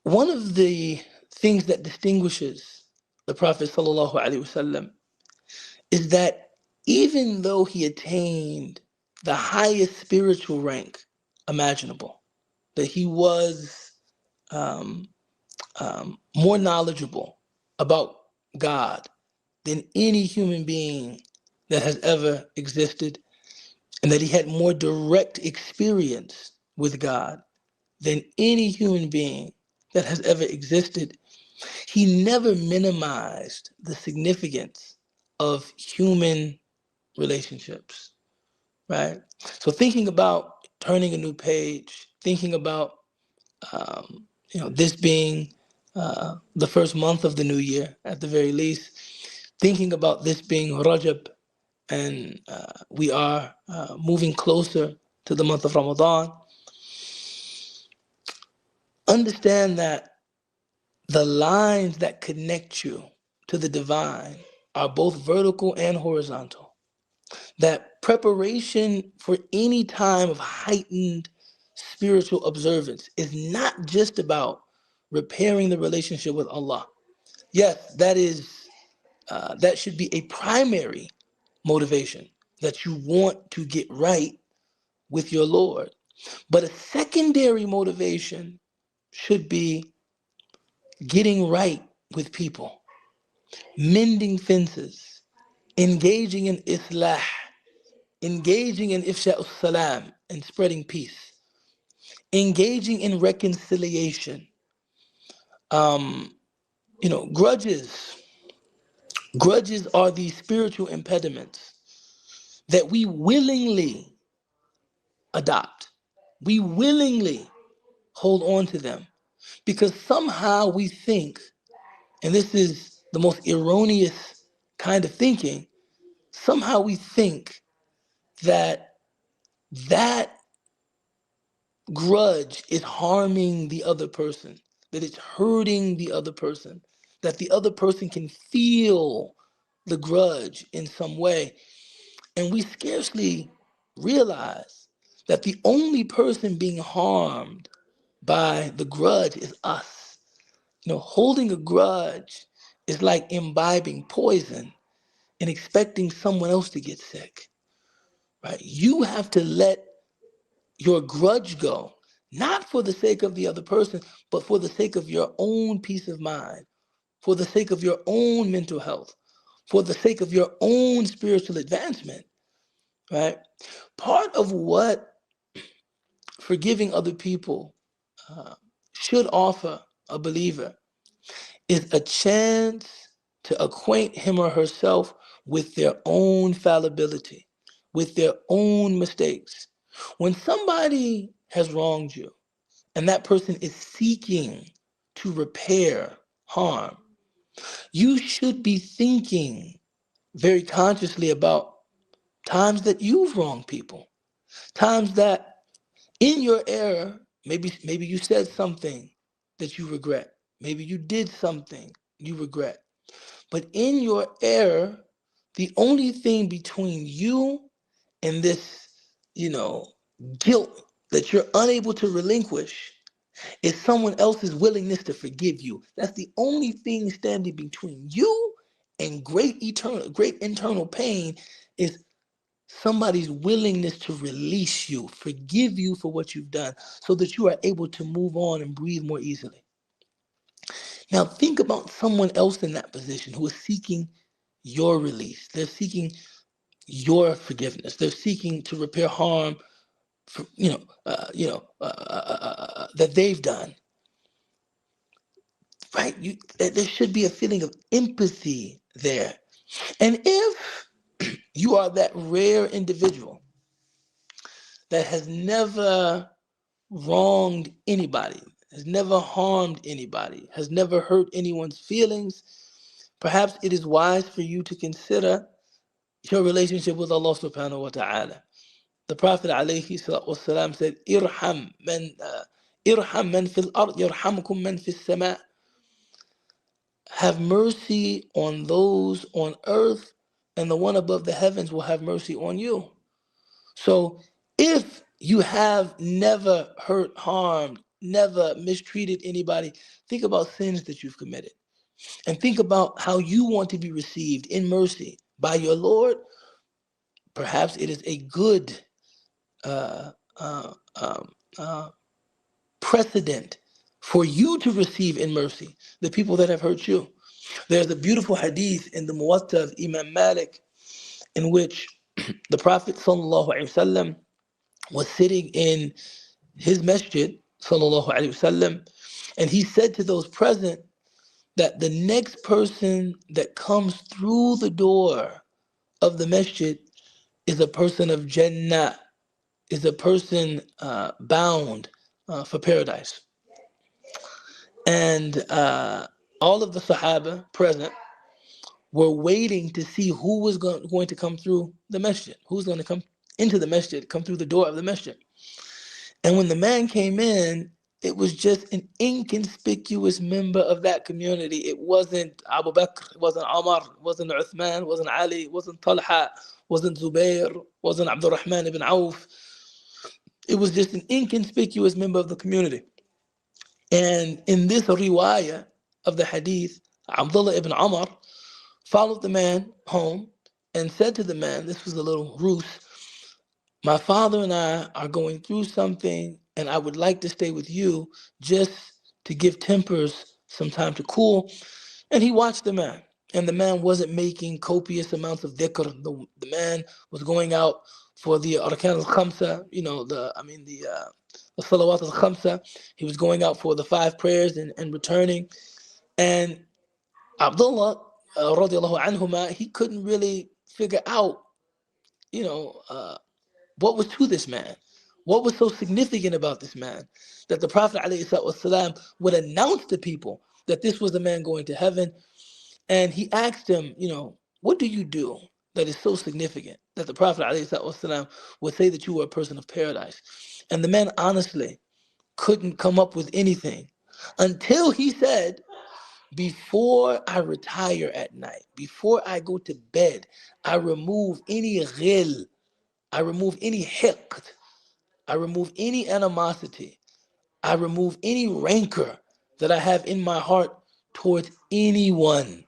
One of the things that distinguishes the Prophet sallallahu alaihi wasallam is that even though he attained the highest spiritual rank imaginable, that he was um, more knowledgeable about God than any human being that has ever existed, and that he had more direct experience with God than any human being that has ever existed, he never minimized the significance of human relationships, right? So thinking about turning a new page, thinking about this being the first month of the new year at the very least, thinking about this being Rajab, and we are moving closer to the month of Ramadan, understand that the lines that connect you to the divine are both vertical and horizontal. That preparation for any time of heightened spiritual observance is not just about repairing the relationship with Allah. Yes, that should be a primary motivation, that you want to get right with your Lord. But a secondary motivation should be getting right with people, mending fences, engaging in islah, engaging in ifsha'us salam and spreading peace, engaging in reconciliation. Um, grudges. Grudges are these spiritual impediments that we willingly adopt. We willingly hold on to them because somehow we think, and this is the most erroneous kind of thinking, somehow we think that that grudge is harming the other person, that it's hurting the other person, that the other person can feel the grudge in some way. And we scarcely realize that the only person being harmed by the grudge is us. Holding a grudge is like imbibing poison and expecting someone else to get sick, right? You have to let your grudge go, not for the sake of the other person, but for the sake of your own peace of mind, for the sake of your own mental health, for the sake of your own spiritual advancement, right? Part of what forgiving other people uh, should offer a believer is a chance to acquaint him or herself with their own fallibility, with their own mistakes. When somebody has wronged you and that person is seeking to repair harm, you should be thinking very consciously about times that you've wronged people, times that in your error, maybe you said something that you regret, maybe you did something you regret. But in your error, the only thing between you and this, you know, guilt that you're unable to relinquish is someone else's willingness to forgive you. That's the only thing standing between you and great internal pain is somebody's willingness to release you, forgive you for what you've done, so that you are able to move on and breathe more easily. Now think about someone else in that position who is seeking your release. They're seeking your forgiveness. They're seeking to repair harm, for, that they've done. Right? There should be a feeling of empathy there. And if you are that rare individual that has never wronged anybody, has never harmed anybody, has never hurt anyone's feelings, perhaps it is wise for you to consider your relationship with Allah subhanahu wa ta'ala. The Prophet alayhi salatu wasalam said, irham man fil ard, yarhamkum man fis sama. Have mercy on those on earth, and the one above the heavens will have mercy on you. So if you have never hurt, harmed, never mistreated anybody. Think about sins that you've committed. And think about how you want to be received in mercy by your Lord. Perhaps it is a good uh, uh, um, uh, precedent for you to receive in mercy the people that have hurt you. There's a beautiful hadith in the Muwatta of Imam Malik in which the Prophet ﷺ was sitting in his masjid ﷺ, and he said to those present that the next person that comes through the door of the masjid is a person of Jannah, is a person bound for paradise. And all of the Sahaba present were waiting to see who was going to come through the masjid, who's going to come into the masjid, come through the door of the masjid. And when the man came in, it was just an inconspicuous member of that community. It wasn't Abu Bakr, it wasn't Omar, it wasn't Uthman, it wasn't Ali, it wasn't Talha, it wasn't Zubair, it wasn't Abdurrahman ibn Auf. It was just an inconspicuous member of the community. And in this riwayah of the hadith, Abdullah ibn Umar followed the man home and said to the man, this was a little ruse, my father and I are going through something, and I would like to stay with you just to give tempers some time to cool. And he watched the man, and the man wasn't making copious amounts of dhikr. The man was going out for the arkan al-khamsa, the salawat al-khamsa. He was going out for the 5 prayers and returning. And Abdullah, radiallahu anhuma, he couldn't really figure out, you know, what was to this man? What was so significant about this man that the Prophet ﷺ would announce to people that this was the man going to heaven? And he asked him, what do you do that is so significant that the Prophet ﷺ would say that you were a person of paradise? And the man honestly couldn't come up with anything until he said, before I retire at night, before I go to bed, I remove any ghil, I remove any hiqd, I remove any animosity, I remove any rancor that I have in my heart towards anyone.